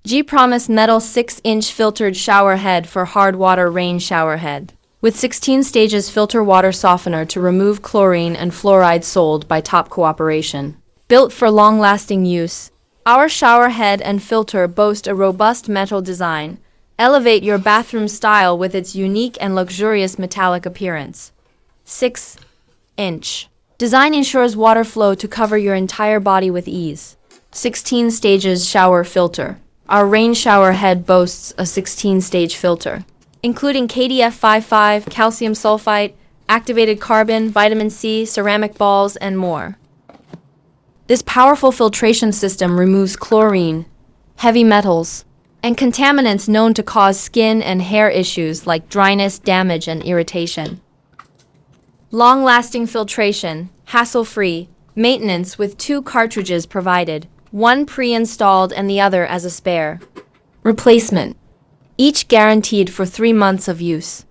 G-Promise Metal 6-inch filtered shower head for hard water rain shower head. With 16 stages filter water softener to remove chlorine and fluoride, sold by Top Cooperation. Built for long-lasting use, our shower head and filter boast a robust metal design. Elevate your bathroom style with its unique and luxurious metallic appearance. 6-inch design ensures water flow to cover your entire body with ease. 16 stages shower filter. Our rain shower head boasts a 16-stage filter, including KDF55, calcium sulfite, activated carbon, vitamin C, ceramic balls, and more. This powerful filtration system removes chlorine, heavy metals, and contaminants known to cause skin and hair issues like dryness, damage, and irritation. Long-lasting filtration, hassle-free, maintenance with 2 cartridges provided, one pre-installed and the other as a spare. Replacement, each guaranteed for 3 months of use.